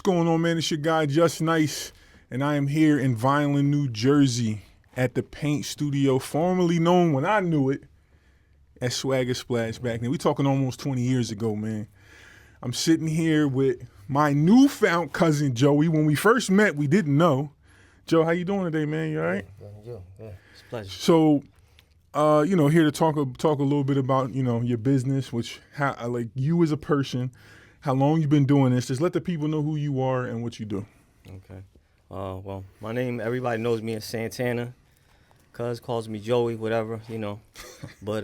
going on, man? It's your guy, Just Nice, and I am here in Vineland, New Jersey at the Paint Studio, formerly known when I knew it as SWAGGA SPLASH back then. We talking almost 20 years ago, man. I'm sitting here with my newfound cousin, Joey. When we first met, we didn't know. Joe, how you doing today, man? You all right? Yeah, it's a pleasure. So, here to talk a little bit about, your business, which, like you as a person, how long you've been doing this. Just let the people know who you are and what you do. Okay. Well, my name, everybody knows me as Santana. Cuz calls me Joey, whatever, But,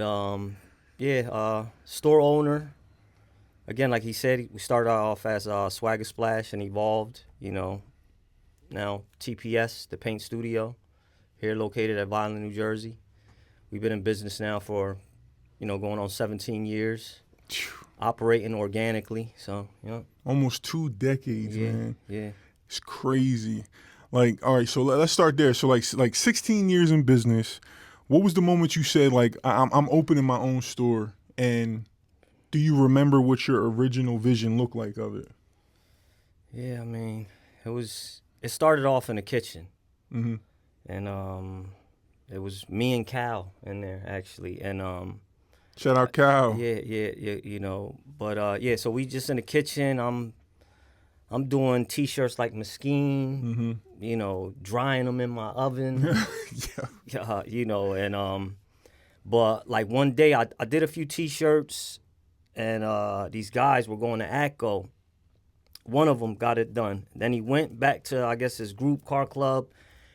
store owner. Again, like he said, we started off as SWAGGA SPLASH and evolved, Now TPS, the Paint Studio, here located at Vineland, New Jersey. We've been in business now for, going on 17 years. Operating organically, so almost 2 decades, man. Yeah, it's crazy. Like, all right, so let's start there. So like 16 years in business. What was the moment you said, like, I'm opening my own store? And do you remember what your original vision looked like of it? Yeah, I mean, it started off in the kitchen, and it was me and Cal in there actually, and shout out Cal. Yeah, But so we just in the kitchen. I'm doing T-shirts like Mesquite, drying them in my oven. But like one day I did a few T-shirts, and these guys were going to ATCO. One of them got it done. Then he went back to, I guess, his group car club,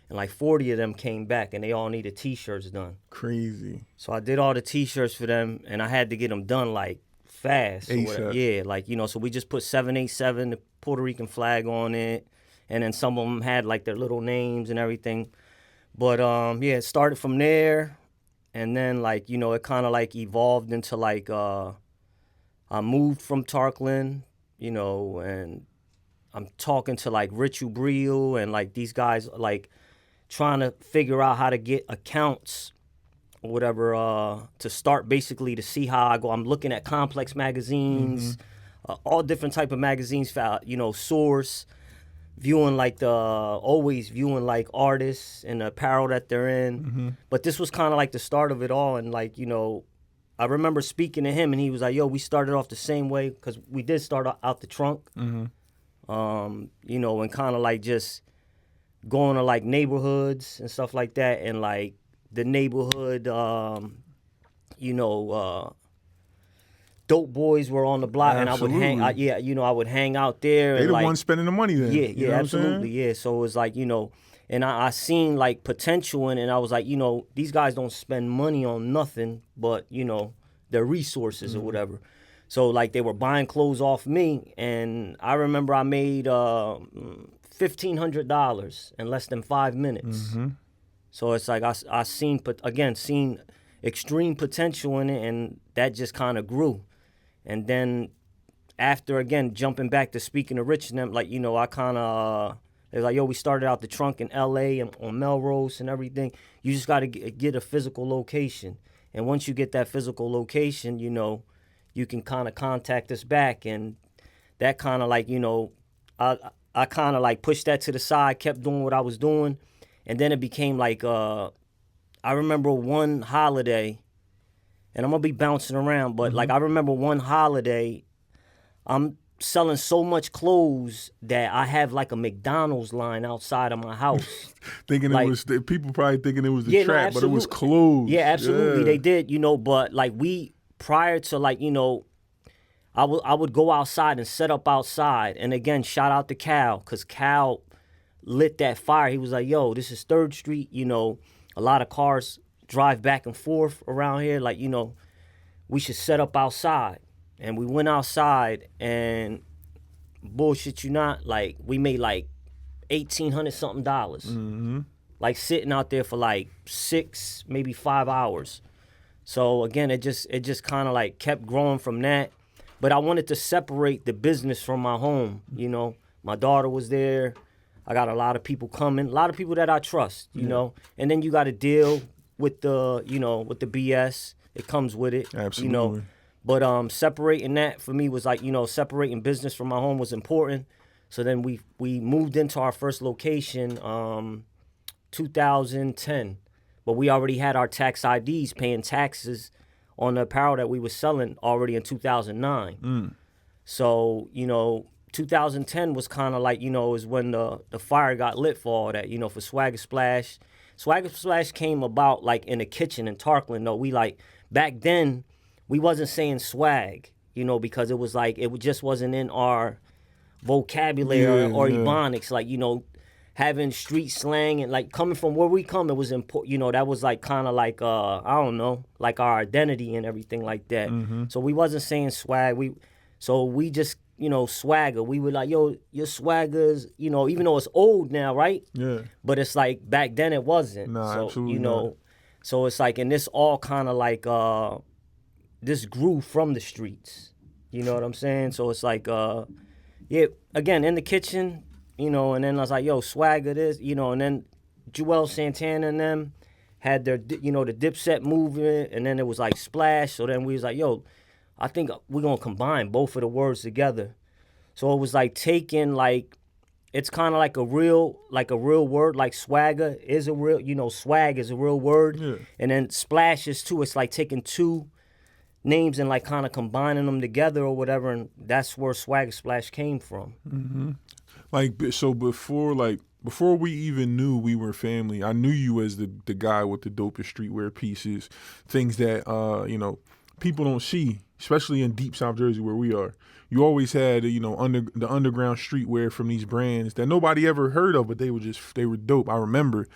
and like 40 of them came back, and they all needed T-shirts done. Crazy. So I did all the T-shirts for them, and I had to get them done like fast. ASAP. So we just put 787, the Puerto Rican flag on it, and then some of them had like their little names and everything. But it started from there, and then it kind of like evolved into like I moved from Tarkland, and I'm talking to like Rich Ubril and like these guys like trying to figure out how to get accounts or whatever to start basically to see how I go. I'm looking at Complex magazines, all different type of magazines, Source, always viewing like artists and the apparel that they're in. But this was kind of like the start of it all. And I remember speaking to him and he was like, yo, we started off the same way because we did start out the trunk, and kind of like just going to like neighborhoods and stuff like that. And like the neighborhood, dope boys were on the block. Absolutely. And I would hang out there. They and the ones spending the money then. Yeah, absolutely. Yeah. So it was like, and I seen like potential in it, and I was like, these guys don't spend money on nothing but, their resources or whatever. So like they were buying clothes off me, and I remember I made $1,500 in less than 5 minutes. So it's like I seen extreme potential in it, and that just kind of grew. And then after, again, jumping back to speaking to Rich and them, I kind of, they're like, yo, we started out the trunk in L.A. and on Melrose and everything. You just got to get a physical location. And once you get that physical location, you can kind of contact us back. And that kind of like, I kind of like pushed that to the side, kept doing what I was doing. And then it became like, I remember one holiday, and I'm going to be bouncing around, but like I remember one holiday, I'm selling so much clothes that I have like a McDonald's line outside of my house. Thinking like, it was, people probably thinking it was the trap, but it was clothes. Yeah, absolutely. They did, but like prior to like, I would go outside and set up outside. And again, shout out to Cal, because Cal lit that fire. He was like, yo, this is 3rd Street, a lot of cars drive back and forth around here. Like, we should set up outside. And we went outside, and bullshit you not, like we made like $1,800 something, like sitting out there for like 6, maybe 5 hours. So again, it just kind of like kept growing from that. But I wanted to separate the business from my home. My daughter was there. I got a lot of people coming, a lot of people that I trust, and then you got to deal with the, with the BS. It comes with it. Absolutely. But separating that for me was like, separating business from my home was important. So then we moved into our first location 2010, but we already had our tax IDs paying taxes on the apparel that we were selling already in 2009. So, 2010 was kind of like, is when the fire got lit for all that, for SWAGGA Splash. SWAGGA Splash came about like in the kitchen in Tarkland, though. We like, back then, we wasn't saying swag, because it was like, it just wasn't in our vocabulary or ebonics, like, having street slang and like coming from where we come, it was important, that was like kind of like, I don't know, like our identity and everything like that. So we wasn't saying swag. We just, swagger. We were like, yo, your swaggers, even though it's old now, right? Yeah. But it's like back then it wasn't. Nah, so, absolutely not. So it's like, and this all kind of like, this grew from the streets. You know what I'm saying? So it's like, yeah, again, in the kitchen, and then I was like, yo, swagger this, and then Joel Santana and them had their, the Dipset movement, and then it was like Splash. So then we was like, yo, I think we're going to combine both of the words together. So it was like taking like, it's kind of like a real word, like swagger is a real, swag is a real word. Yeah. And then splash is too, it's like taking two names and like kind of combining them together or whatever. And that's where SWAGGA Splash came from. Like, so before we even knew we were family, I knew you as the guy with the dopest streetwear pieces, things that, people don't see, especially in deep South Jersey where we are. You always had, the underground streetwear from these brands that nobody ever heard of, but they were dope. I remember,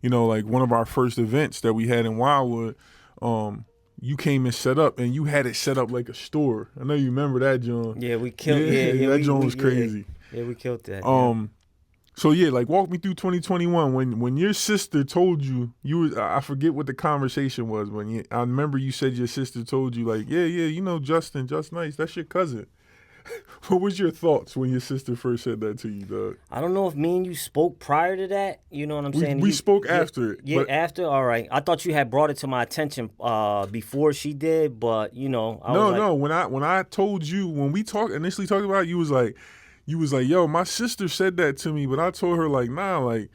like one of our first events that we had in Wildwood, you came and set up, and you had it set up like a store. I know you remember that, John. Yeah, we killed. Yeah, that John was crazy. Yeah, we killed that. So yeah, like walk me through 2021 when your sister told you I forget what the conversation was I remember you said your sister told you like, yeah, Justin, Just Nice, that's your cousin. What was your thoughts when your sister first said that to you, dog? I don't know if me and you spoke prior to that. You know what I'm saying? We spoke after it. Yeah, after? All right. I thought you had brought it to my attention before she did, but, No. When I told you, when we initially talked about it, you was like, yo, my sister said that to me, but I told her like, nah, like,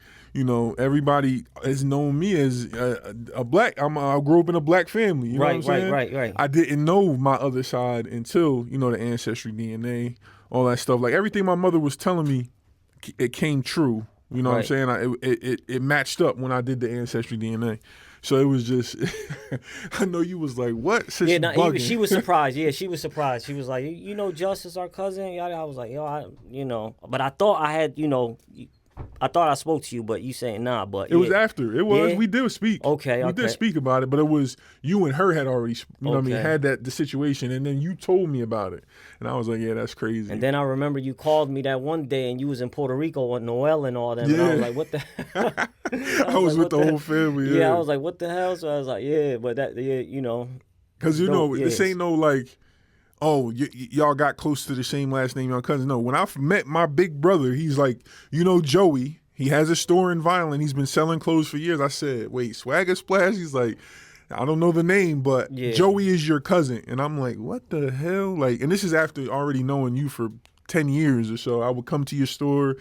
everybody has known me as a black. I grew up in a black family. You know what I'm saying? Right. I didn't know my other side until the ancestry DNA, all that stuff. Like everything my mother was telling me, it came true. You know what I'm saying? It matched up when I did the ancestry DNA. So it was just, I know you was like, what? She was surprised. Yeah, she was surprised. She was like, Justice, our cousin. I was like, yo, but I thought I had, I thought I spoke to you, but you saying nah. But it was after. It was. Yeah? We did speak. Okay. We did speak about it, but it was you and her had already, had the situation, and then you told me about it, and I was like, yeah, that's crazy. And then I remember you called me that one day, and you was in Puerto Rico with Noel and all that. Yeah. And I was like, what the? I was with the whole family. Yeah, I was like, what the hell? So I was like, yeah, but that, because this ain't no like. Oh, y'all got close to the same last name, y'all cousins. No, when I met my big brother, he's like, Joey. He has a store in Vineland. He's been selling clothes for years. I said, wait, SWAGGA Splash? He's like, I don't know the name, but Joey is your cousin. And I'm like, what the hell? Like, and this is after already knowing you for 10 years or so. I would come to your store,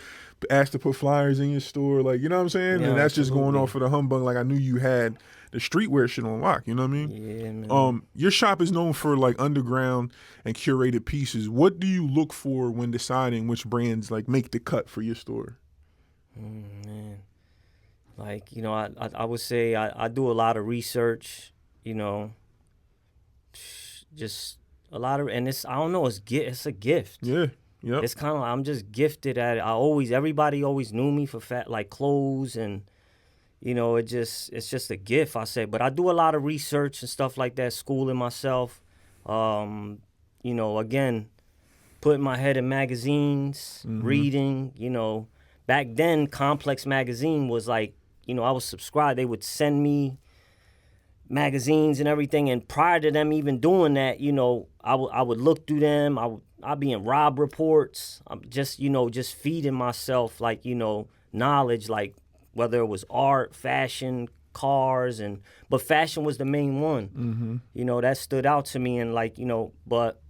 ask to put flyers in your store. Like, you know what I'm saying? Yeah, and that's absolutely. just going off for the humbug. Like, I knew you had the streetwear shit on lock. You know what I mean? Yeah, man. Your shop is known for like underground and curated pieces. What do you look for when deciding which brands like make the cut for your store? Man, like I would say I do a lot of research. Just a lot of, and it's, I don't know, it's a gift. Yeah. Yeah. It's kind of, I'm just gifted at it. Everybody always knew me for like clothes and. It's just a gift, I say. But I do a lot of research and stuff like that, schooling myself. Again, putting my head in magazines, reading, Back then, Complex Magazine was like, I was subscribed. They would send me magazines and everything. And prior to them even doing that, I would look through them. I'd be in Rob reports. I'm just, just feeding myself, like, knowledge, like, whether it was art, fashion, cars, but fashion was the main one. That stood out to me, and like, but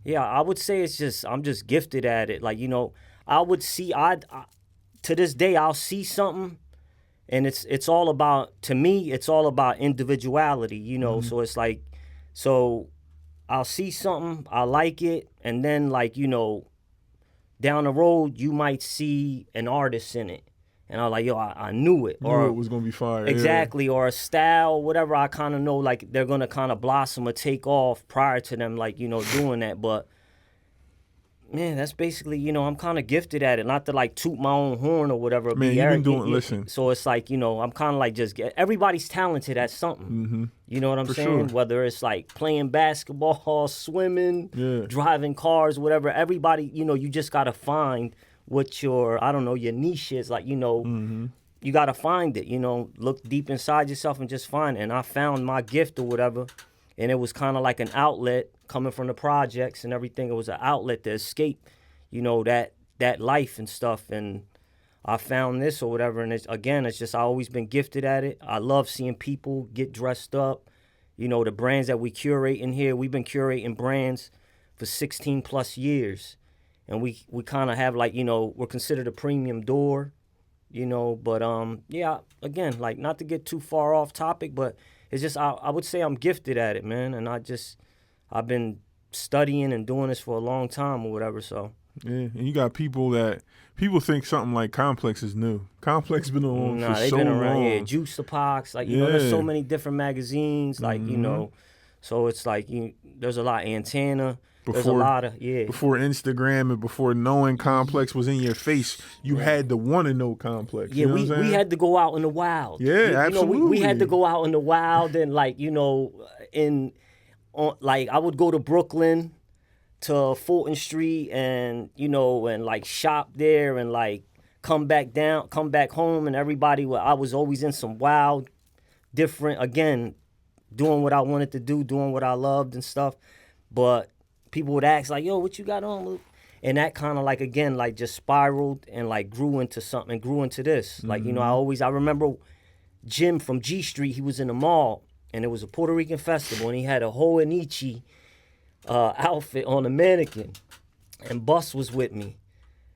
yeah, I would say I'm just gifted at it. Like, I would see, to this day, I'll see something, and it's all about, to me, it's all about individuality, you know. So it's like, so I'll see something, I like it, and then, like, you know, down the road, you might see an artist in it. And I'm like, yo, I knew it. Or it was going to be fire. Exactly. Yeah. Or a style, whatever, I kind of know, like, they're going to kind of blossom or take off prior to them, like, you know, doing that. But, man, that's basically, you know, I'm kind of gifted at it. Not to, like, toot my own horn or whatever. Man, you've been doing, listen. So it's like, you know, I'm kind of like everybody's talented at something. You know what I'm saying? Sure. Whether it's like playing basketball, swimming, driving cars, whatever. Everybody, you know, you just got to find what your, I don't know, your niche is. Like, you know, you got to find it, you know, look deep inside yourself and just find it. And I found my gift or whatever. And it was kind of like an outlet coming from the projects and everything. It was an outlet to escape, you know, that life and stuff. And I found this or whatever. And it's just, I always been gifted at it. I love seeing people get dressed up. You know, the brands that we curate in here, we've been curating brands for 16 plus years. And we kind of have, like, you know, we're considered a premium door, you know. But, yeah, again, like, not to get too far off topic, but it's just, I would say I'm gifted at it, man. And I've been studying and doing this for a long time or whatever, so. Yeah, and you got people think something like Complex is new. Complex been on for they've so been around, long. yeah. Juice the Pox, like, you know, there's so many different magazines, like, you know. So it's like, there's a lot of Santana. There's a lot of, Before Instagram and before knowing Complex was in your face, you had to want to know Complex. Yeah, you know what I'm saying? we had to go out in the wild. Yeah, absolutely. You know, we had to go out in the wild and, like, you know, like, I would go to Brooklyn to Fulton Street and, you know, and, like, shop there and, like, come back home, and everybody, I was always in some wild, different, again, doing what I wanted to do, doing what I loved and stuff. But people would ask, like, yo, what you got on? And that kind of, like, again, like, just spiraled and, like, grew into something, grew into this. Like, you know, I remember Jim from G Street, he was in the mall, and it was a Puerto Rican festival, and he had a Hoenichi outfit on a mannequin, and Bus was with me.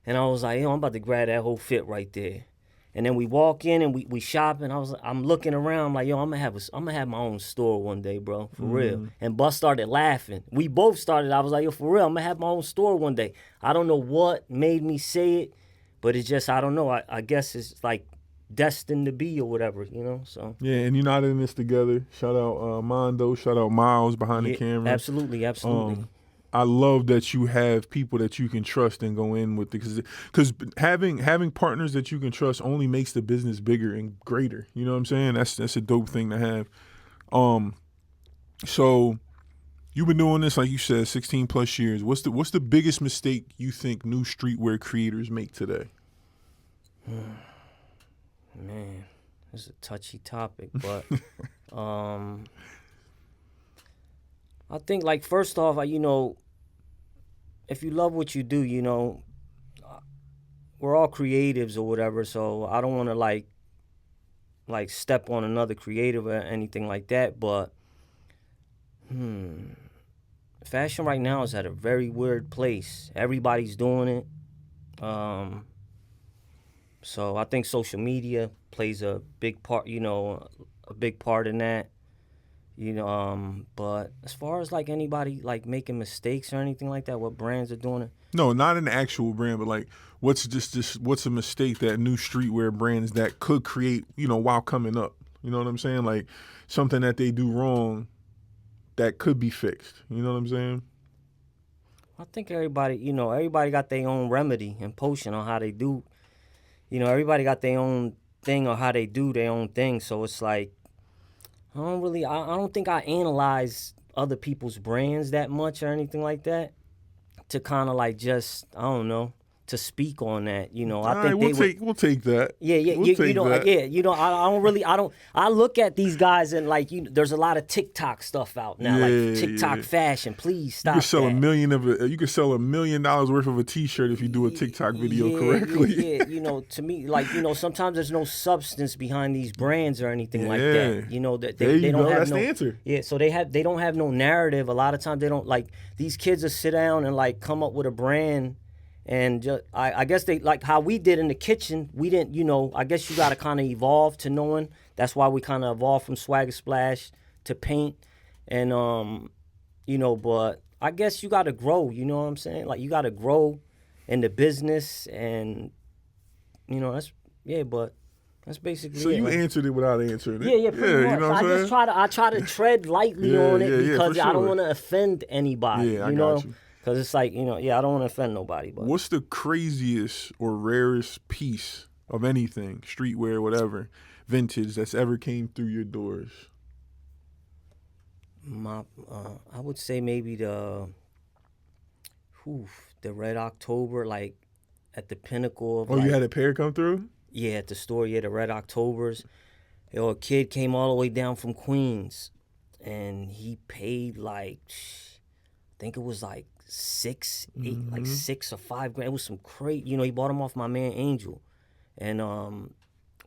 And I was like, yo, I'm about to grab that whole fit right there. And then we walk in and we shop, and I'm looking around, I'm like, yo, I'm gonna have my own store one day, bro, for real. And Bus started laughing. We both started. I was like, yo, for real, I'm gonna have my own store one day. I don't know what made me say it, but it's just, I don't know. I guess it's like destined to be or whatever, you know. So yeah, and you're not in this together. Shout out Mondo. Shout out Miles behind the camera. Absolutely. I love that you have people that you can trust and go in with, because having partners that you can trust only makes the business bigger and greater. You know what I'm saying? That's a dope thing to have. So you've been doing this, like you said, 16 plus years. What's the biggest mistake you think new streetwear creators make today? Man, this is a touchy topic, but I think, like, first off, you know, if you love what you do, you know, we're all creatives or whatever, so I don't want to, like step on another creative or anything like that, but fashion right now is at a very weird place. Everybody's doing it. So I think social media plays a big part, you know, in that. You know, but as far as, like, anybody, like, making mistakes or anything like that, what brands are doing it? No, not an actual brand, but, like, what's a mistake that new streetwear brands that could create, you know, while coming up? You know what I'm saying? Like, something that they do wrong that could be fixed. You know what I'm saying? I think everybody got their own remedy and potion on how they do. You know, everybody got their own thing on how they do their own thing. So it's like, I don't think I analyze other people's brands that much or anything like that to kind of, like, just, I don't know, to speak on that, you know. I think we'll take that. Yeah, I look at these guys and, like, there's a lot of TikTok stuff out now, like TikTok fashion. Please stop. You could sell $1 million worth of a T-shirt if you do a TikTok video correctly. Yeah, you know, to me, like, you know, sometimes there's no substance behind these brands or anything like that. You know, that they don't have that's no the answer. Yeah, so they don't have no narrative. A lot of times they don't, like, these kids will sit down and, like, come up with a brand. And I guess they like how we did in the kitchen. We didn't, I guess you got to kind of evolve to knowing. That's why we kind of evolved from SWAGGA SPLASH to paint. And, but I guess you got to grow, you know what I'm saying? Like, you got to grow in the business and, but that's basically So it. you Like, answered it without answering it. yeah, pretty much. You know what I'm saying? I try to tread lightly on it because I don't want to offend anybody. Yeah, I got you. Because it's like, I don't want to offend nobody. But what's the craziest or rarest piece of anything, streetwear, whatever, vintage, that's ever came through your doors? I would say maybe the Red October, like at the pinnacle of. Oh, you had a pair come through? Yeah, at the store. Yeah, the Red Octobers. A kid came all the way down from Queens, and he paid like, I think it was like $6 or $5 grand. It was some crazy. He bought them off my man Angel, and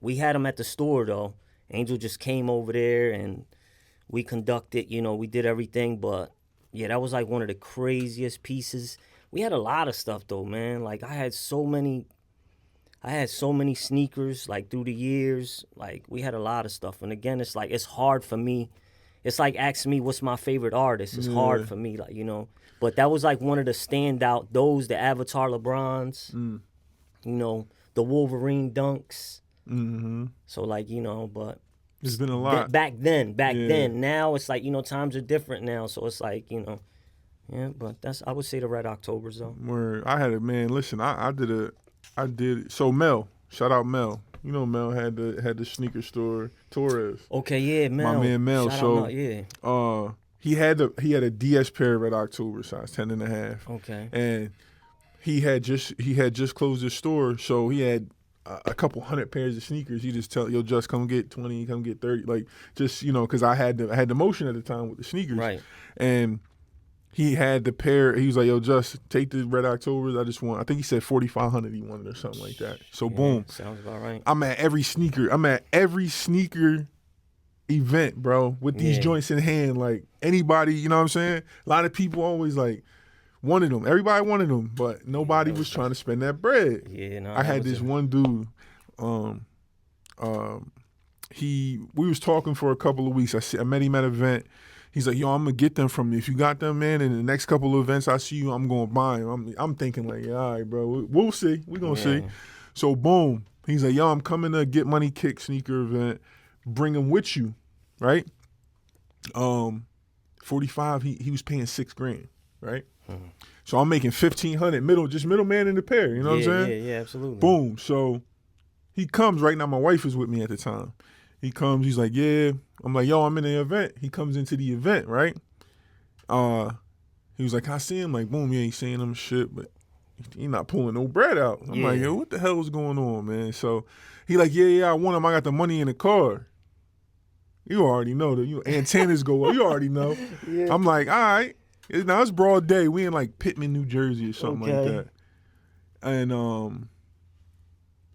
we had them at the store though. Angel just came over there and we conducted. We did everything, but yeah, that was like one of the craziest pieces. We had a lot of stuff though, man. Like I had so many sneakers like through the years. Like we had a lot of stuff, and again, it's like it's hard for me. It's like asking me what's my favorite artist. It's hard for me, like But that was like one of the standout. The Avatar LeBrons, the Wolverine dunks. Mm-hmm. So like but there's been a lot back then. Now it's like times are different now. So it's like yeah. But I would say the Red Octobers though. Where I had a man. Listen, I did. So Mel, shout out Mel. Mel had the sneaker store, Torres. Okay, yeah, Mel. My man Mel. Shout so out Mel, yeah. He had a DS pair of Red October size 10.5. Okay. And he had just closed his store, so he had a couple hundred pairs of sneakers. He just tell, yo, just come get 20, come get 30, like just because I had the motion at the time with the sneakers. Right. And he had the pair. He was like, yo, just take the Red Octobers. I think he said 4,500 he wanted or something like that. So boom. Sounds about right. I'm at every sneaker event, bro, with these joints in hand. Like anybody, you know what I'm saying? A lot of people always like wanted them. Everybody wanted them, but nobody was trying to spend that bread. Yeah, no. I had this one dude. We was talking for a couple of weeks. I met him at an event. He's like, yo, I'm going to get them from you. If you got them, man, in the next couple of events I see you, I'm going to buy them. I'm thinking like, yeah, all right, bro. We'll see. We're going to see. So, boom. He's like, yo, I'm coming to Get Money Kick sneaker event. Bring them with you, right? 45, he was paying $6 grand, right? Mm-hmm. So I'm making 1,500 middleman in the pair, you know what I'm saying? Yeah, absolutely. Boom. So he comes right now. My wife was with me at the time. He comes, he's like, yeah. I'm like, yo, I'm in the event. He comes into the event, right? He was like, I see him. Like, boom, yeah, he's saying them shit, but he not pulling no bread out. I'm like, yo, what the hell is going on, man? So he like, yeah, I want him. I got the money in the car. You already know that antennas go up. You already know. Yeah. I'm like, all right. Now it's broad day. We in like Pittman, New Jersey or something like that. And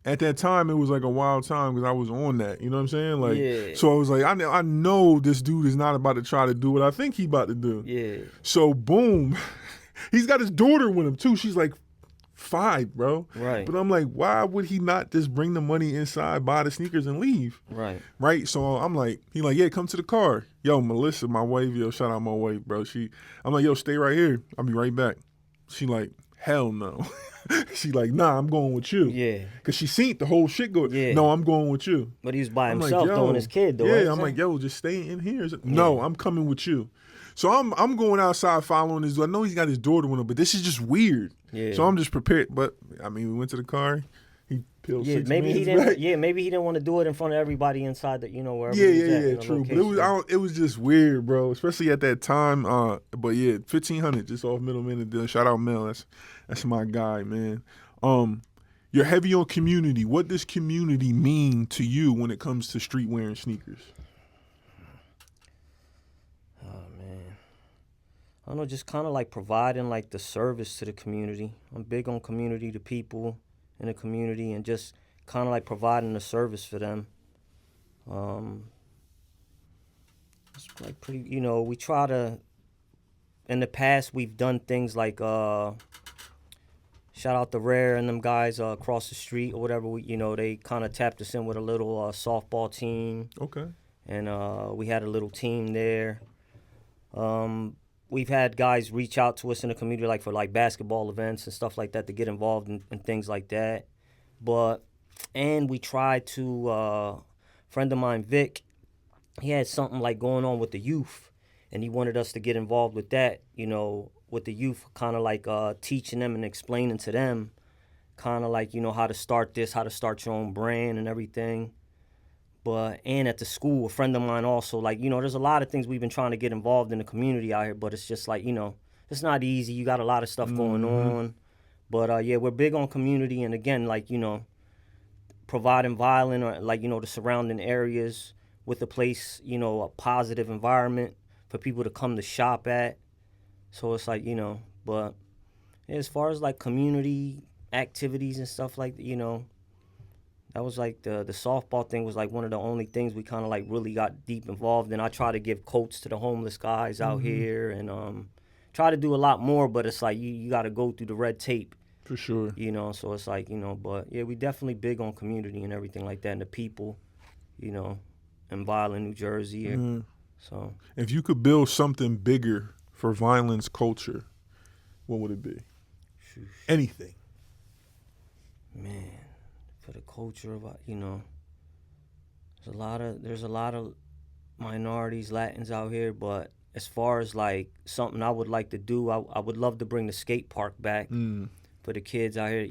at that time, it was like a wild time because I was on that. You know what I'm saying? Like, so I was like, I know this dude is not about to try to do what I think he about to do. Yeah. So boom, he's got his daughter with him too. She's like 5, bro. Right. But I'm like, why would he not just bring the money inside, buy the sneakers, and leave? Right. Right. So I'm like, he like, yeah, come to the car. Yo, Melissa, my wife, yo, shout out my wife, bro. I'm like, yo, stay right here. I'll be right back. She like, hell no. She like, nah, I'm going with you. Yeah. Cause she seen the whole shit go. Yeah. No, I'm going with you. But he was by himself doing his kid though. Yeah, I'm like, yo, just stay in here. No, I'm coming with you. So I'm going outside following his. I know he's got his daughter with him, but this is just weird. Yeah. So I'm just prepared. But I mean, we went to the car. He peeled 6 maybe he back. didn't. Yeah, maybe he didn't want to do it in front of everybody inside that wherever. Yeah, true. But it was just weird, bro. Especially at that time. But yeah, 1,500 just off middleman. Shout out Mel. That's my guy, man. You're heavy on community. What does community mean to you when it comes to streetwear and sneakers? I don't know, just kind of like providing like the service to the community. I'm big on community, the people in the community, and just kind of like providing the service for them. It's like pretty, we try to, in the past, we've done things like Shout out to Rare and them guys across the street or whatever. They kind of tapped us in with a little softball team. Okay. And we had a little team there. We've had guys reach out to us in the community, like for like basketball events and stuff like that, to get involved in things like that. And we tried to, friend of mine, Vic, he had something like going on with the youth, and he wanted us to get involved with that, with the youth, kind of like teaching them and explaining to them kind of like, how to start this, how to start your own brand and everything. And at the school, a friend of mine also, like, there's a lot of things we've been trying to get involved in the community out here, but it's just like, it's not easy. You got a lot of stuff going on. But yeah, we're big on community, and again, like, providing violin or like, the surrounding areas with a place, a positive environment for people to come to shop at. So it's like, but as far as like community activities and stuff like that, that was like the softball thing was like one of the only things we kind of like really got deep involved in. I try to give coats to the homeless guys out here, and try to do a lot more, but it's like you got to go through the red tape. For sure. So it's like, but yeah, we definitely big on community and everything like that, and the people, in Vineland, New Jersey. So if you could build something bigger for Vineland's culture, what would it be? Anything. Man, for the culture of, there's a lot of minorities, Latins out here, but as far as like something I would like to do, I would love to bring the skate park back for the kids out here.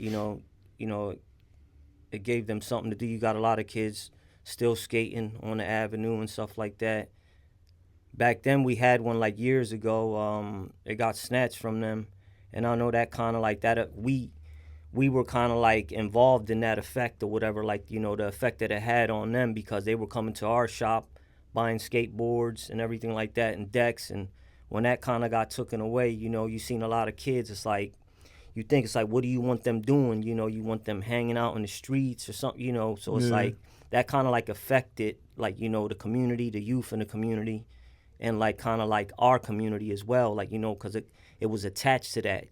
It gave them something to do. You got a lot of kids still skating on the avenue and stuff like that. Back then we had one like years ago. It got snatched from them, and I know that kind of like that. We were kind of like involved in that effect or whatever, like, the effect that it had on them, because they were coming to our shop buying skateboards and everything like that and decks. And when that kind of got taken away, you seen a lot of kids. It's like, you think it's like, what do you want them doing? You want them hanging out in the streets or something, so it's like that kind of like affected like, the community, the youth in the community, and like kind of like our community as well, like, because it was attached to that,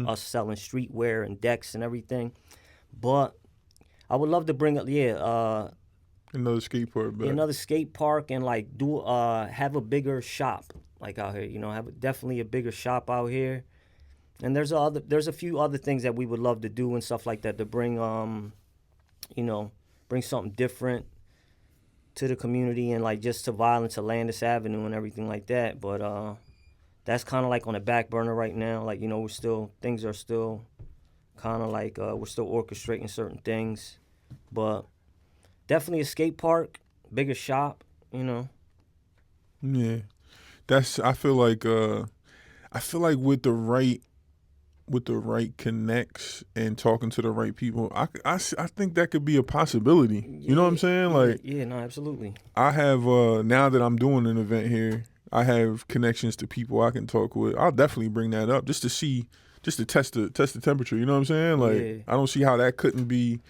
us selling streetwear and decks and everything. But I would love to bring up, another skate park back. Another skate park, and like do have a bigger shop like out here, have definitely a bigger shop out here. And there's a few other things that we would love to do and stuff like that to bring bring something different to the community, and like just to Violence, to Landis Avenue and everything like that. But that's kind of like on the back burner right now. Like, things are still kind of like, we're still orchestrating certain things. But definitely a skate park, bigger shop, Yeah. I feel like with the right connects and talking to the right people, I think that could be a possibility. You know what I'm saying? Like, no, absolutely. I have now that I'm doing an event here, I have connections to people I can talk with. I'll definitely bring that up just to test the temperature. You know what I'm saying? Like, I don't see how that couldn't be.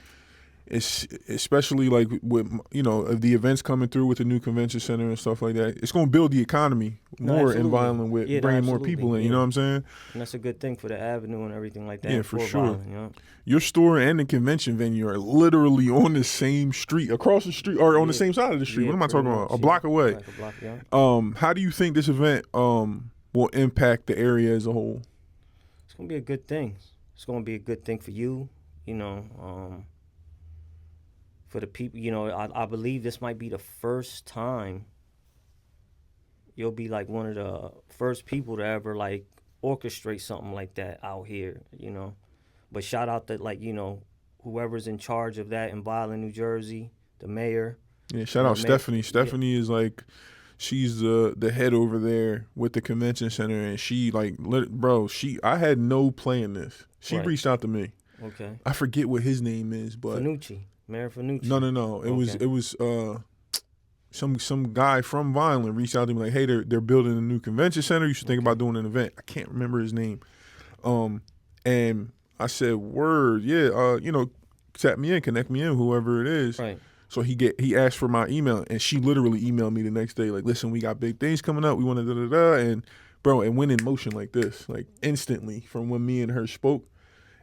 Especially like with the events coming through with the new convention center and stuff like that. It's going to build the economy more in Vineland with bringing more people in. You know what I'm saying? And that's a good thing for the avenue and everything like that. Yeah, for sure. Vineland, Your store and the convention venue are literally on the same street, across the street, or on the same side of the street. What am I talking about? A block away. Like a block, how do you think this event will impact the area as a whole? It's going to be a good thing. It's going to be a good thing for you, for the people. I believe this might be the first time you'll be like one of the first people to ever like orchestrate something like that out here, But shout out to like, whoever's in charge of that in Vineland, New Jersey, the mayor. Yeah, shout out Stephanie. Stephanie is like, she's the head over there with the convention center, and she like, I had no play in this. She reached out to me. Okay. I forget what his name is, but Mayor Fanucci. No. It was some guy from Vineland reached out to me like, hey, they're building a new convention center. You should think about doing an event. I can't remember his name. And I said, word, yeah, tap me in, connect me in, whoever it is. Right. So he asked for my email, and she literally emailed me the next day like, listen, we got big things coming up. We want to da-da-da. And bro, it went in motion like this, like instantly from when me and her spoke.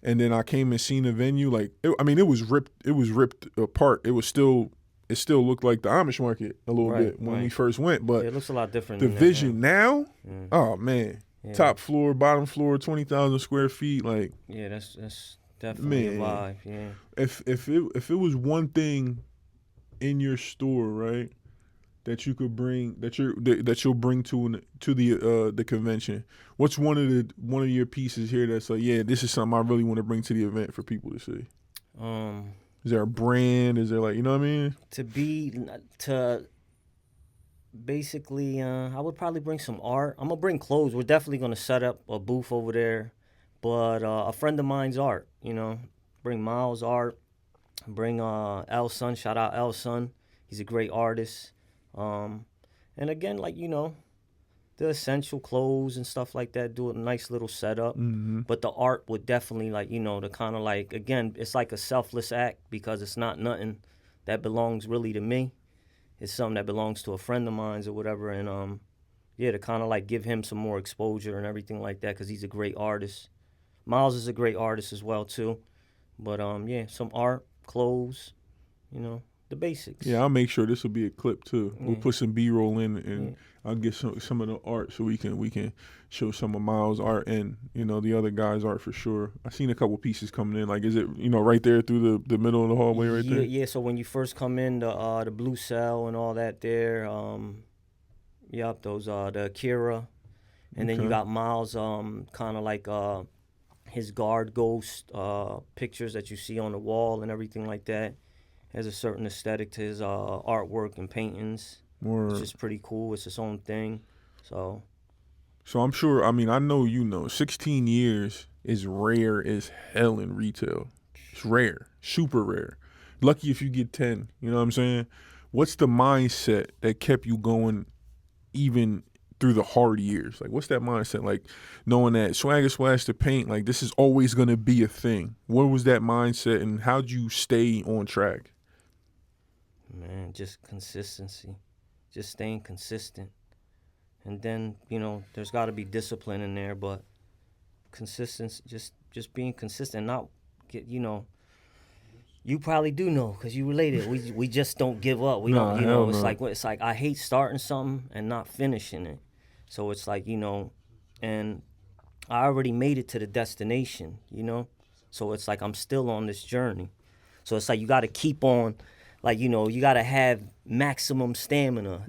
And then I came and seen the venue. Like, it was ripped. It was ripped apart. It still looked like the Amish market a little bit when we first went. But yeah, it looks a lot different. the than vision that, now, yeah. oh man, Yeah. top floor, bottom floor, 20,000 square feet. Like, yeah, that's definitely a vibe. Yeah. If it was one thing in your store, right, that you could bring that you'll bring to the convention, what's one of your pieces here that's like, yeah, this is something I really want to bring to the event for people to see? Is there a brand? Is there, like, you know what I mean? Basically, I would probably bring some art. I'm gonna bring clothes. We're definitely gonna set up a booth over there, but a friend of mine's art. Bring Miles' art. Bring El Son. Shout out El Son. He's a great artist. And again, like, the essential clothes and stuff like that, do a nice little setup. Mm-hmm. But the art would definitely, like, the kind of, like, again, it's like a selfless act because it's not nothing that belongs really to me. It's something that belongs to a friend of mine's or whatever. And, to kind of, like, give him some more exposure and everything like that because he's a great artist. Miles is a great artist as well, too. But, some art, clothes, the basics. Yeah, I'll make sure this will be a clip too. Yeah. We'll put some B-roll in, and I'll get some of the art so we can show some of Miles' art and the other guys' art for sure. I seen a couple pieces coming in. Like, is it right there through the middle of the hallway right there? Yeah. So when you first come in, the blue cell and all that there, those the Akira, and then you got Miles, kind of like his guard ghost pictures that you see on the wall and everything like that. Has a certain aesthetic to his artwork and paintings. It's just pretty cool. It's its own thing. So I'm sure, I know 16 years is rare as hell in retail. It's rare, super rare. Lucky if you get 10, you know what I'm saying? What's the mindset that kept you going even through the hard years? Like, what's that mindset? Like, knowing that SWAGGA SPLASH the paint, like, this is always going to be a thing. What was that mindset, and how'd you stay on track? Man, just consistency. Just staying consistent. And then, there's got to be discipline in there, but consistency, just being consistent, not get, you probably do know because you related. We just don't give up. We don't, it's like I hate starting something and not finishing it. So it's like, and I already made it to the destination, So it's like I'm still on this journey. So it's like you got to keep on. Like, you got to have maximum stamina,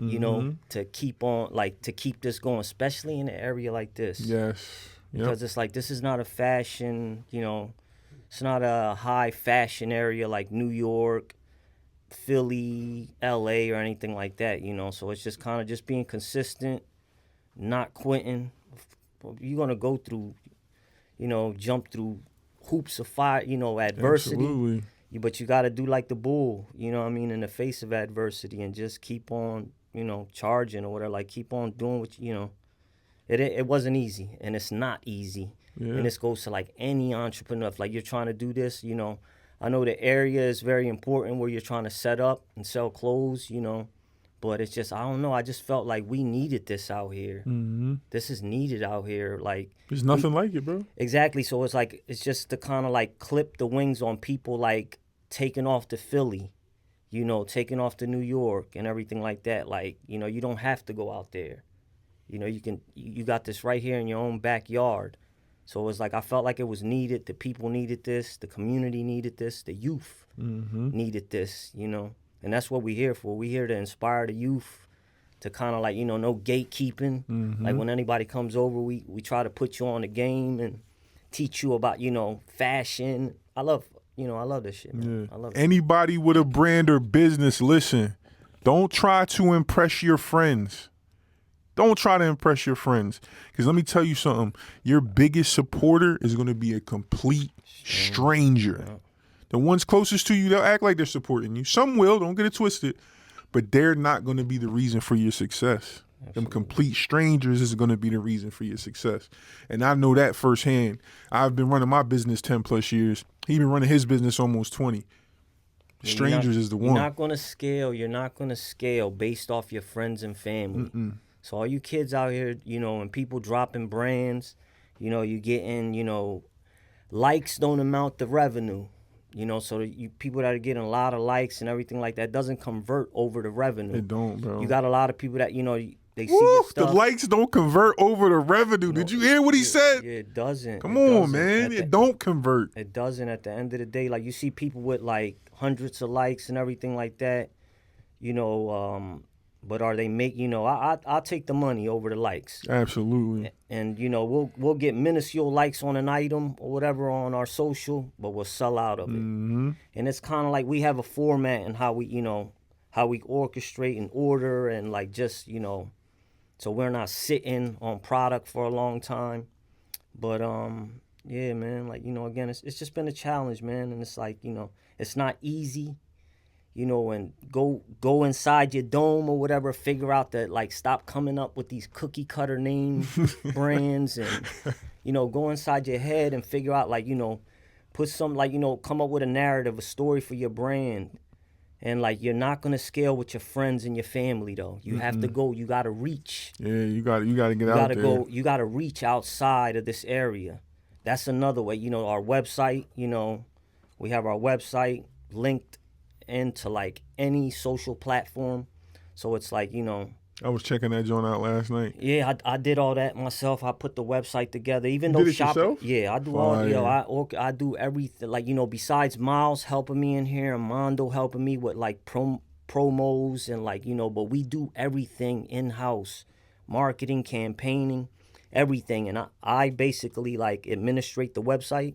to keep on, like, to keep this going, especially in an area like this. Yes. Because it's like, this is not a fashion, it's not a high fashion area like New York, Philly, LA, or anything like that, So it's just kind of just being consistent, not quitting. You're going to go through, jump through hoops of fire, adversity. Absolutely. But you got to do like the bull, in the face of adversity and just keep on, charging or whatever. Like, keep on doing what, it wasn't easy, and it's not easy. Yeah. And this goes to, like, any entrepreneur. If, like, you're trying to do this, I know the area is very important where you're trying to set up and sell clothes, But it's just, I don't know. I just felt like we needed this out here. Mm-hmm. This is needed out here. Like, there's nothing like it, bro. Exactly. So it's like, it's just to kind of, like, clip the wings on people, like, taking off to Philly, taking off to New York and everything like that. Like, you don't have to go out there. You got this right here in your own backyard. So it's like, I felt like it was needed. The people needed this. The community needed this. The youth needed this, And that's what we're here for. We're here to inspire the youth to kind of, like, no gatekeeping. Like, when anybody comes over, we try to put you on the game and teach you about, fashion. I love this shit, man. Yeah. I love it. Anybody with a brand or business, listen, don't try to impress your friends. Don't try to impress your friends. Because let me tell you something. Your biggest supporter is going to be a complete stranger. Yeah. The ones closest to you, they'll act like they're supporting you. Some will, don't get it twisted. But they're not going to be the reason for your success. Absolutely. Them complete strangers is going to be the reason for your success. And I know that firsthand. I've been running my business 10 plus years. He been running his business almost 20. Strangers is the one. You're not going to scale based off your friends and family. So all you kids out here, and people dropping brands, you getting, likes don't amount to revenue. You know, so people that are getting a lot of likes and everything like that doesn't convert over to revenue. It don't, bro. You got a lot of people that, you know, they see your stuff. The likes don't convert over to revenue. Did you hear what he said? Yeah, it doesn't. Come on, man. It don't convert. It doesn't at the end of the day. Like, you see people with, like, hundreds of likes and everything like that, you know, but are they you know, I'll take the money over the likes. Absolutely. And, you know, we'll get minuscule likes on an item or whatever on our social, but we'll sell out of it. Mm-hmm. And it's kind of like we have a format and how we, you know, how we orchestrate and order and, like, just, you know, so we're not sitting on product for a long time. But, yeah, man, like, you know, again, it's just been a challenge, man. And it's like, you know, it's not easy. You know, and go inside your dome or whatever, figure out that, like, stop coming up with these cookie cutter name brands and, you know, go inside your head and figure out, like, you know, put some, like, you know, come up with a narrative, a story for your brand. And, like, you're not going to scale with your friends and your family, though. You have to go, you got to reach. Yeah, you got to get out there. You got to reach outside of this area. That's another way. You know, our website, you know, we have our website linked into, like, any social platform. So it's like, you know, I was checking that joint out last night. Yeah, I did all that myself. I put the website together. Even though did it yourself? Yeah, I do all. You know, I do everything. Like, you know, besides Miles helping me in here and Mondo helping me with, like, promos and, like, you know, but we do everything in house, marketing, campaigning, everything. And I basically, like, administrate the website.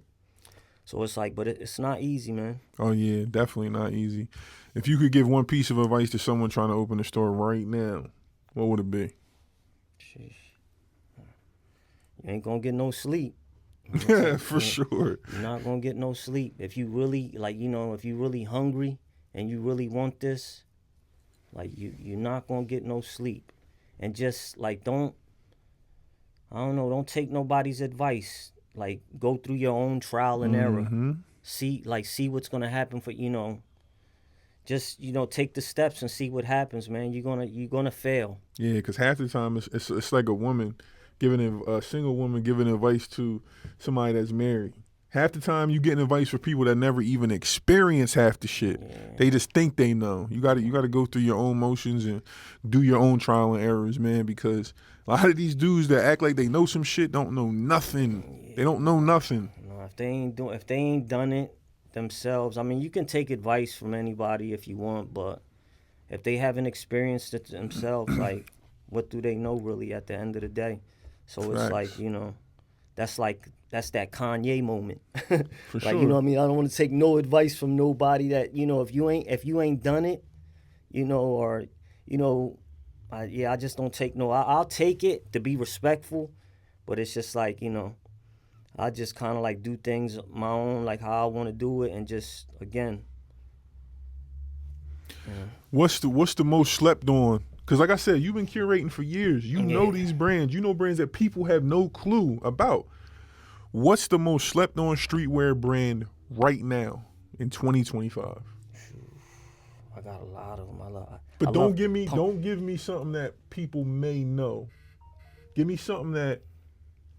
So it's like, but it's not easy, man. Oh, yeah, definitely not easy. If you could give one piece of advice to someone trying to open a store right now, what would it be? Sheesh. You ain't gonna get no sleep. Yeah, for sure. You're not gonna get no sleep. If you really, like, you know, if you really hungry and you really want this, like, you're not gonna get no sleep. And just, like, don't take nobody's advice. Like, go through your own trial and error. See what's gonna happen for, you know. Just, you know, take the steps and see what happens, man. You're gonna fail. Yeah, because half the time it's like a single woman giving advice to somebody that's married. Half the time you getting advice for people that never even experience half the shit. Yeah. They just think they know. You got to go through your own motions and do your own trial and errors, man. Because a lot of these dudes that act like they know some shit don't know nothing. Yeah. They don't know nothing. No, if they ain't done it themselves, I mean, you can take advice from anybody if you want, but if they haven't experienced it themselves, like, what do they know really at the end of the day? So it's like, you know, that's that Kanye moment. For like, sure. You know what I mean? I don't want to take no advice from nobody that, you know, if you ain't done it, you know, or, you know, I just don't take no. I'll take it to be respectful, but it's just like, you know, I just kind of, like, do things my own, like, how I want to do it, and just, again. What's the most slept on? Because, like I said, you've been curating for years. You know these brands. You know brands that people have no clue about. What's the most slept on streetwear brand right now in 2025? I got a lot of them. But don't give me something that people may know. Give me something that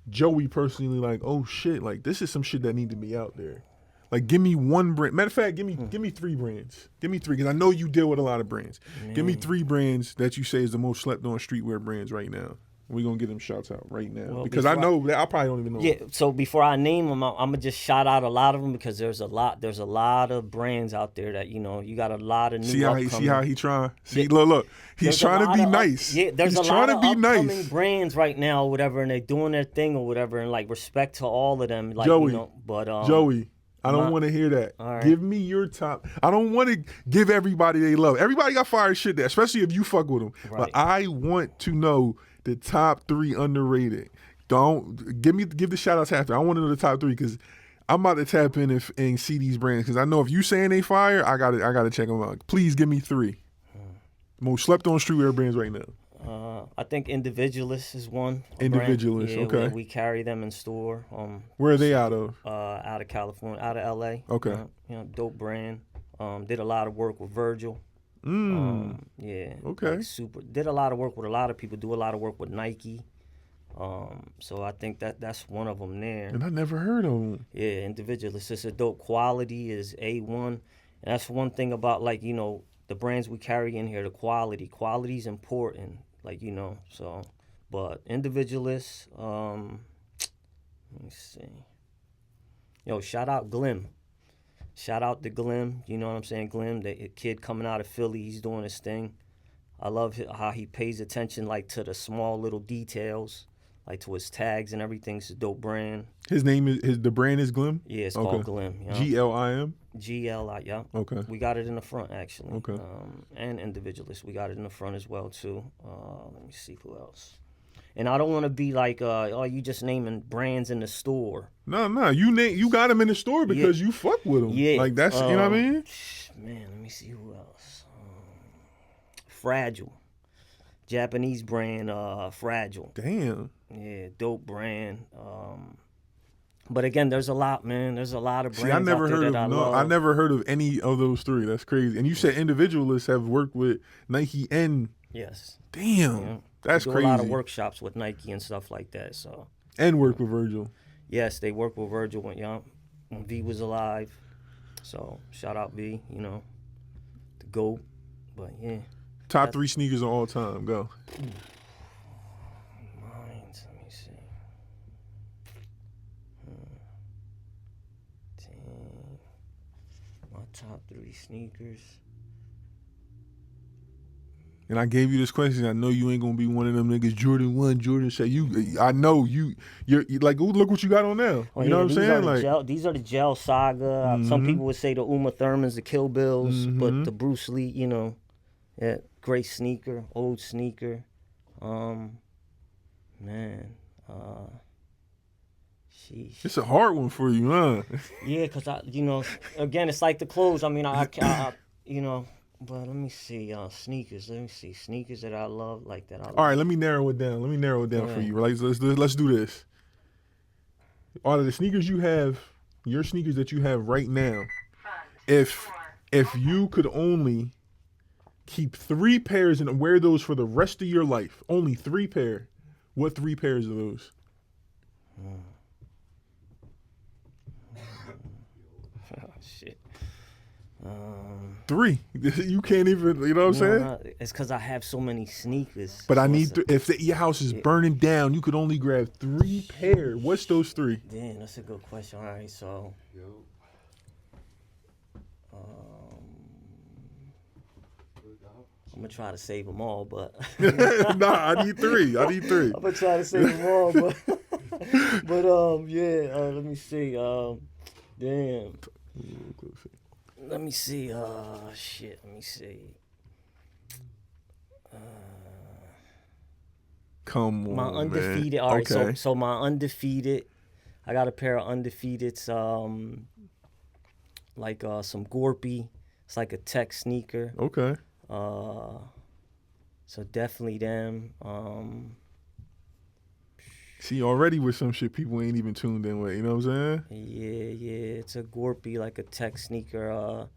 Joey personally, like, oh shit, like, this is some shit that need to be out there. Like, give me one brand. Matter of fact, give me 3 brands. Give me 3, because I know you deal with a lot of brands. Man. Give me 3 brands that you say is the most slept on streetwear brands right now. We're going to get them shots out right now. Well, because I know that I probably don't even know. Yeah, so before I name them, I'm going to just shout out a lot of them, because there's a lot of brands out there that, you know, you got a lot of new See how he trying? See, look. He's trying to be nice. Yeah, there's a lot of upcoming brands right now or whatever, and they're doing their thing or whatever, and, like, respect to all of them. Like, Joey, you know, but, Joey, I don't want to hear that. Right. Give me your top. I don't want to give everybody they love. Everybody got fire shit there, especially if you fuck with them. Right. But I want to know the top 3 underrated. Don't give the shout outs after. I want to know the top 3, because I'm about to tap in and see these brands, because I know if you saying they fire, I gotta check them out. Please give me 3 most slept on streetwear brands right now. I think Individualist is one. Individualist, yeah, okay. We carry them in store. Where are they out of? Out of California, out of LA. Okay. You know, dope brand. Did a lot of work with Virgil. Yeah. Okay. Like, did a lot of work with a lot of people. Do a lot of work with Nike. So I think that's one of them there. And I never heard of them. Yeah, Individualist. It's a dope. Quality is A1. And that's one thing about, like, you know, the brands we carry in here, the quality. Quality is important. Like, you know, so. But Individualist, let me see. Yo, shout out Glim. Shout out to Glim. You know what I'm saying? Glim, the kid coming out of Philly, he's doing his thing. I love how he pays attention, like, to the small little details. Like, to his tags and everything. It's a dope brand. His name is the brand is Glim? Yeah, it's called Glim. You know? GLIM? GLI, yeah. Okay. We got it in the front, actually. Okay. And Individualist, we got it in the front as well, too. Let me see who else. And I don't want to be like, oh, you just naming brands in the store. No, you got them in the store because you fuck with them. Yeah. Like, that's, you know what I mean? Man, let me see who else. Fragile. Japanese brand, Fragile. Damn. Yeah, dope brand. But again, there's a lot, man. There's a lot of brands See, I never out there heard that of I love. I never heard of any of those three. That's crazy. And you said Individualists have worked with Nike and Yes. damn, Yeah. that's do crazy. a lot of workshops with Nike and stuff like that. So And work with Virgil. yes, they work with Virgil when V was alive. So shout out V, you know, the GOAT. But yeah. Top 3 sneakers of all time. Go. Mine, let me see. Dang. My top 3 sneakers. And I gave you this question. I know you ain't gonna be one of them niggas. Jordan 1, Jordan say I know you're like, look what you got on now. Oh, you know yeah, what I'm saying? Like these are the gel saga. Some people would say the Uma Thurmans, the Kill Bills, but the Bruce Lee, you know, yeah, great sneaker, old sneaker. Man, sheesh. it's a hard one for you, huh? Yeah, cause you know, again, it's like the clothes. I mean, I you know. But let me see, sneakers. Let me see, sneakers that I love, like that I love. All right, let me narrow it down. For you. Let's do this. Out of the sneakers you have, your sneakers that you have right now, if you could only keep 3 pairs and wear those for the rest of your life, only 3 pair, what 3 pairs are those? Oh, shit. 3. You can't even, you know what I'm saying? No, it's because I have so many sneakers. But so I need to, if your house is burning down, you could only grab 3 pair. What's those 3? Damn, that's a good question. All right, so. I'm gonna try to save them all, but. Nah, I need 3. I'm gonna try to save them all, but. Yeah. Let me see. Damn. Let me see. Shit. Let me see. Come on, my undefeated. Man. All right. Okay. So my undefeated. I got a pair of undefeateds. Like some Gorpy. It's like a tech sneaker. Okay. So definitely them. See, already with some shit people ain't even tuned in with. You know what I'm saying? Yeah. It's a Gorpy, like a tech sneaker.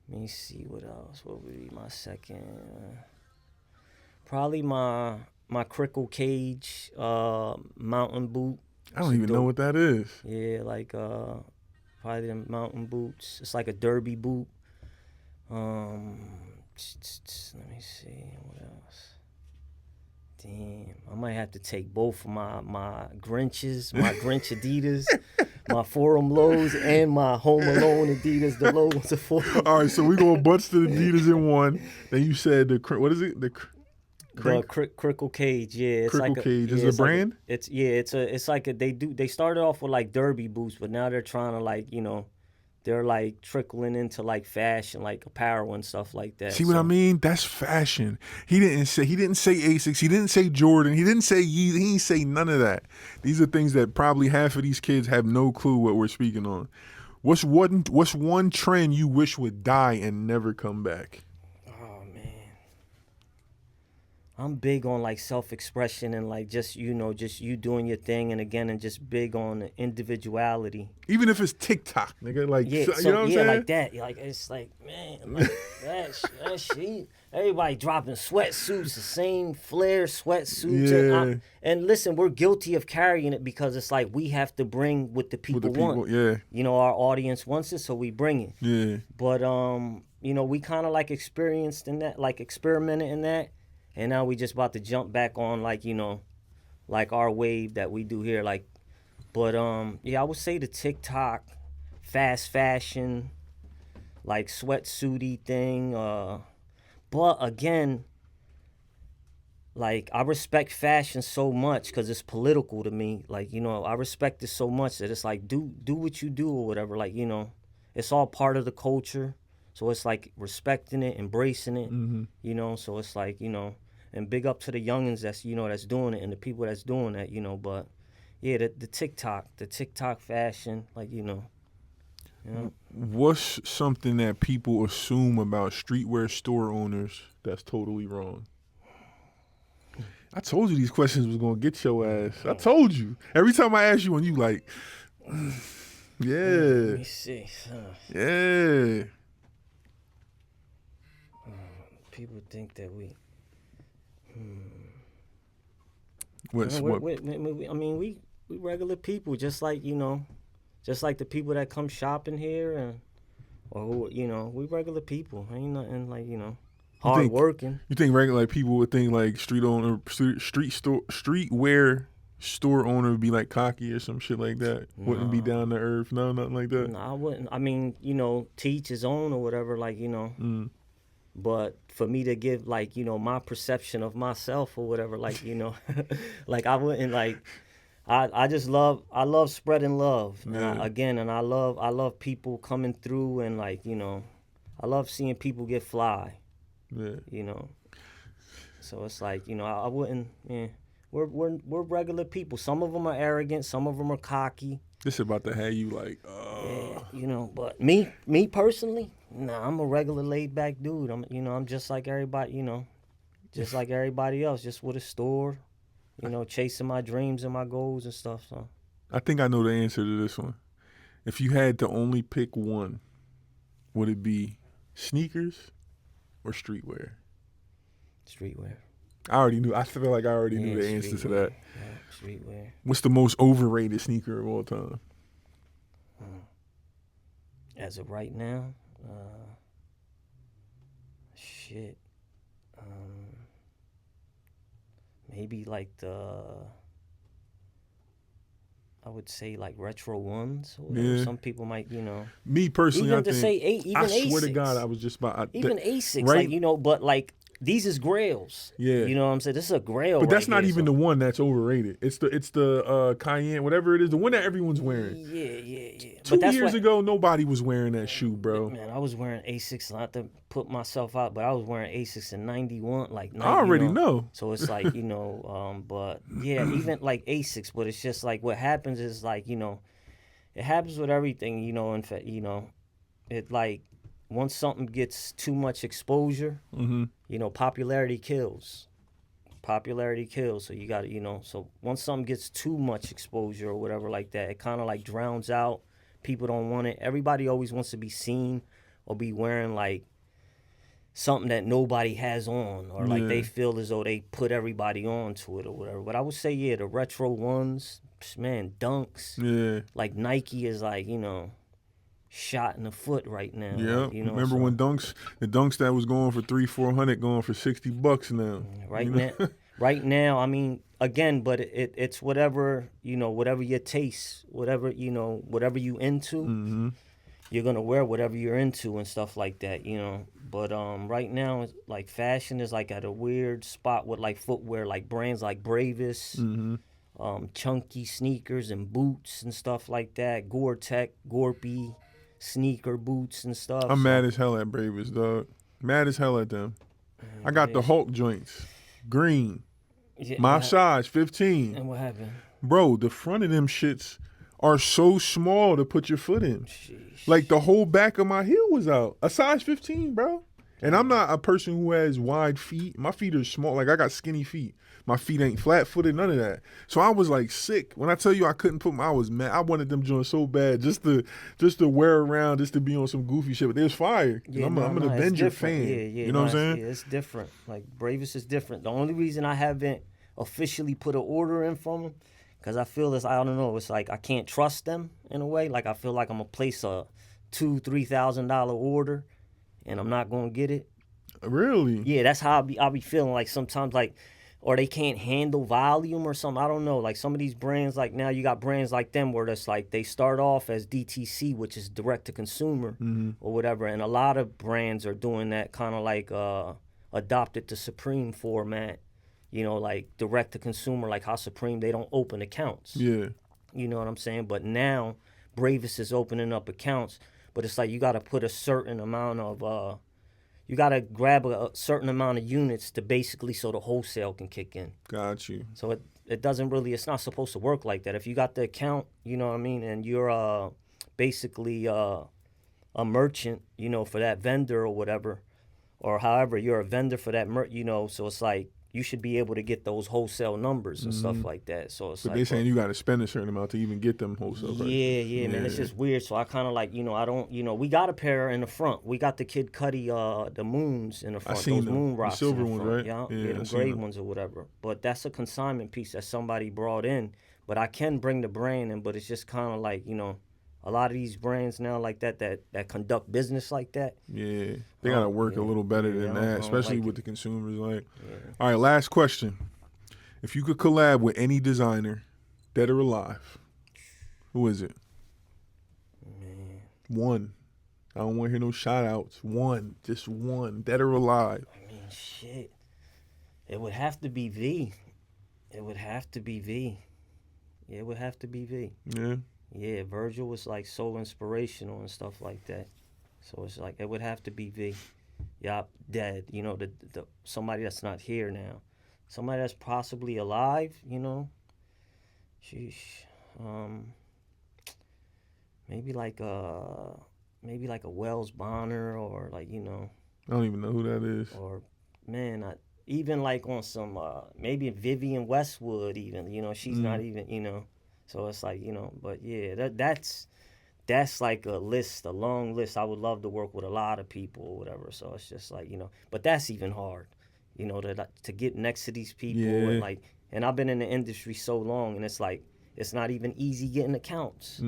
Let me see what else. What would be my second? Probably my Crickle Cage mountain boot. I don't even know what that is. Yeah, like probably them mountain boots. It's like a derby boot. Let me see what else. Damn, I might have to take both of my Grinches, my Grinch Adidas, my Forum Lows, and my Home Alone Adidas, the low ones are for. All right, so we gonna bunch the Adidas in one. Then you said what is it? The Crickle Cage, yeah. It's Crickle like Cage is a brand. It's like they started off with like derby boots, but now they're trying to like, you know, they're like trickling into like fashion, like apparel and stuff like that. See what I mean? That's fashion. He didn't say Asics. He didn't say Jordan. He didn't say Yeezy. He didn't say none of that. These are things that probably half of these kids have no clue what we're speaking on. What's one trend you wish would die and never come back? Oh man, I'm big on like self-expression and like just just you doing your thing, and again, and just big on individuality. Even if it's TikTok, nigga, like Yeah, you know what I'm saying? like that. Like it's like, man, like that shit. Everybody dropping sweatsuits, the same flare sweatsuits. Yeah. And listen, we're guilty of carrying it because it's like we have to bring what the people, want. Yeah. Our audience wants it, so we bring it. Yeah. But we kind of like experienced in that, like experimented in that, and now we just about to jump back on like like our wave that we do here. Like, but I would say the TikTok, fast fashion, like sweatsuity thing. But again, like I respect fashion so much because it's political to me. Like I respect it so much that it's like do what you do or whatever. Like it's all part of the culture. So it's like respecting it, embracing it, so it's like, and big up to the youngins that's, that's doing it and the people that's doing that, but yeah, the TikTok fashion, like, What's something that people assume about streetwear store owners that's totally wrong? I told you these questions was gonna get your ass. I told you. Every time I ask you one, you like, yeah. Let me see. Yeah. People think that we. I mean, we regular people, just like just like the people that come shopping here, or who we regular people. Ain't nothing like hard working. You think regular people would think like streetwear store owner would be like cocky or some shit like that? No. Wouldn't be down to earth? No, nothing like that. No, I wouldn't. I mean, to each his own or whatever. Like But for me to give like my perception of myself or whatever, like like I wouldn't like. I love spreading love. Yeah. And I love people coming through and like I love seeing people get fly. Yeah. So it's like I wouldn't. Yeah, we're regular people. Some of them are arrogant. Some of them are cocky. This about to have you like. Yeah, but me personally, nah, I'm a regular laid back dude. I'm just like everybody. Just like everybody else, just with a store. Chasing my dreams and my goals and stuff. So I think I know the answer to this one. If you had to only pick one, would it be sneakers or streetwear? Streetwear. I already knew. I feel like I already knew the answer to that. Yeah, streetwear. What's the most overrated sneaker of all time? As of right now, shit. Maybe like I would say like retro ones. Or yeah. Some people might, Me personally, even I to think, say even I Asics. swear to God, I was just about even Asics, right? like but like these is grails. Yeah. You know what I'm saying? This is a grail. But that's right not here, even the one that's overrated. It's the Cayenne, whatever it is, the one that everyone's wearing. Yeah. 2 years ago, nobody was wearing that shoe, bro. Man, I was wearing Asics, not to put myself out, but I was wearing Asics in 91, like 90, I already know. So it's like, but yeah, even like Asics, but it's just like what happens is like, it happens with everything, in fact, it like once something gets too much exposure, popularity kills. Popularity kills. So you got to, so once something gets too much exposure or whatever like that, it kind of like drowns out. People don't want it. Everybody always wants to be seen or be wearing like something that nobody has on, or like they feel as though they put everybody on to it or whatever. But I would say, the retro ones, man, Dunks. Yeah. Like Nike is like, shot in the foot right now. Yeah. Like, Remember when the Dunks that was going for $300-$400 going for $60 now. Right now, I mean, again, but it's whatever, whatever your taste, whatever you into, you're gonna wear whatever you're into and stuff like that, But right now, it's like fashion is like at a weird spot with like footwear, like brands like Bravis, chunky sneakers and boots and stuff like that, Gore-Tex, Gorpy sneaker boots and stuff. I'm mad as hell at Bravis, dog. Mad as hell at them. I got the Hulk joints, green. My size, 15. And what happened? Bro, the front of them shits are so small to put your foot in. Sheesh. Like the whole back of my heel was out. A size 15, bro. And I'm not a person who has wide feet. My feet are small. Like, I got skinny feet. My feet ain't flat-footed, none of that. So I was like sick. When I tell you I couldn't put I was mad. I wanted them joints so bad just to wear around, just to be on some goofy shit. But it was fire. Yeah, I'm an Avenger fan. Yeah, yeah. You know what I'm saying? Yeah, it's different. Like, Bravis is different. The only reason I haven't officially put an order in from them, because I feel this, I don't know, it's like I can't trust them in a way. Like, I feel like I'm going to place a $2,000-$3,000 order, and I'm not going to get it. Really? Yeah, that's how I'll be feeling. Like, sometimes, like, or they can't handle volume or something. I don't know. Like, some of these brands, like, now you got brands like them where that's like they start off as DTC, which is direct to consumer or whatever. And a lot of brands are doing that kind of like adopted to Supreme format, you know, like direct to consumer, like how Supreme, they don't open accounts. Yeah. You know what I'm saying? But now Bravis is opening up accounts, but it's like you got to put a certain amount of you got to grab a certain amount of units to basically so the wholesale can kick in. Got you. So it doesn't really, it's not supposed to work like that. If you got the account, you know what I mean, and you're basically a merchant, you know, for that vendor or whatever, or however, you're a vendor for that, you know, so it's like you should be able to get those wholesale numbers and stuff like that. So it's But like, they saying you got to spend a certain amount to even get them wholesale prices. Yeah, man, it's just weird. So I kind of like, you know, I don't, you know, we got a pair in the front. We got the Kid Cudi, the moons in the front. I seen those them. moon The rocks silver in the ones, front. right? Yeah, Yeah, the I seen gray them. ones or whatever. But that's a consignment piece that somebody brought in. But I can bring the brand in, but it's just kind of like, you know, a lot of these brands now like that conduct business like that. Yeah. They got to work a little better than I that, don't especially like with it. the consumers. Like, all right, last question. If you could collab with any designer, dead or alive, who is it? Man, One. I don't want to hear no shout outs. One. Just one. Dead or alive. I mean, shit. It would have to be V. It would have to be V. Yeah, it would have to be V. Yeah. Yeah, Virgil was like so inspirational and stuff like that. So it's like it would have to be V. Yup, dead. You know, the somebody that's not here now. Somebody that's possibly alive, you know. Sheesh. Maybe like a Wells Bonner, or like, you know. I don't even know who that is. Or man, even like on some maybe Vivian Westwood even, you know, she's not even, you know. So it's like, you know, but yeah, that's like a long list. I would love to work with a lot of people or whatever. So it's just like, you know, but that's even hard, you know, to get next to these people. Yeah. And like, and I've been in the industry so long, and it's like, it's not even easy getting accounts.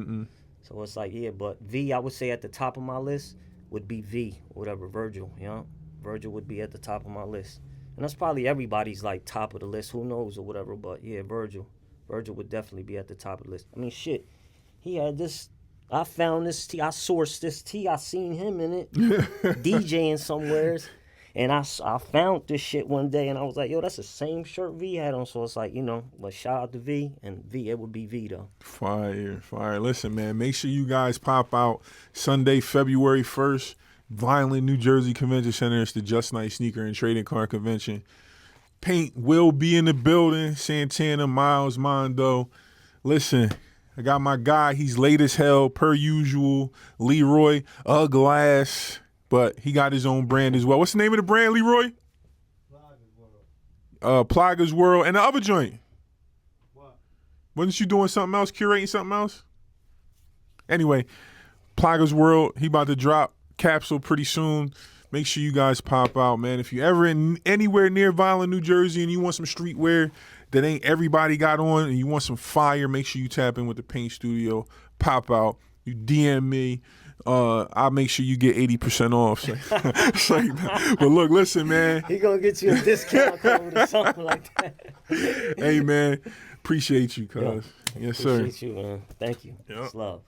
So it's like, yeah, but V, I would say at the top of my list would be V, whatever, Virgil, you know? Virgil would be at the top of my list. And that's probably everybody's like top of the list, who knows or whatever, but yeah, Virgil would definitely be at the top of the list. I mean, shit, he had this, I found this tee, I sourced this tee, I seen him in it, DJing somewheres, and I found this shit one day, and I was like, yo, that's the same shirt V had on, so it's like, you know, but shout out to V, and V, it would be V, though. Fire. Listen, man, make sure you guys pop out Sunday, February 1st, Vineland, New Jersey Convention Center. It's the Just Nice Sneaker and Trading Card Convention. Paint will be in the building. Santana, Miles, Mondo. Listen, I got my guy. He's late as hell, per usual. Leroy, a glass. But he got his own brand as well. What's the name of the brand, Leroy? Plaga's World. And the other joint? What? Wasn't you doing something else, curating something else? Anyway, Plaga's World, he about to drop capsule pretty soon. Make sure you guys pop out, man. If you ever in anywhere near Vineland, New Jersey, and you want some streetwear that ain't everybody got on, and you want some fire, make sure you tap in with the Paint Studio. Pop out. You DM me. I'll make sure you get 80% off. But look, listen, man. He gonna get you a discount code or something like that. Hey, man. Appreciate you, cuz. Yes, sir. Appreciate you, man. Thank you. Yep. It's love.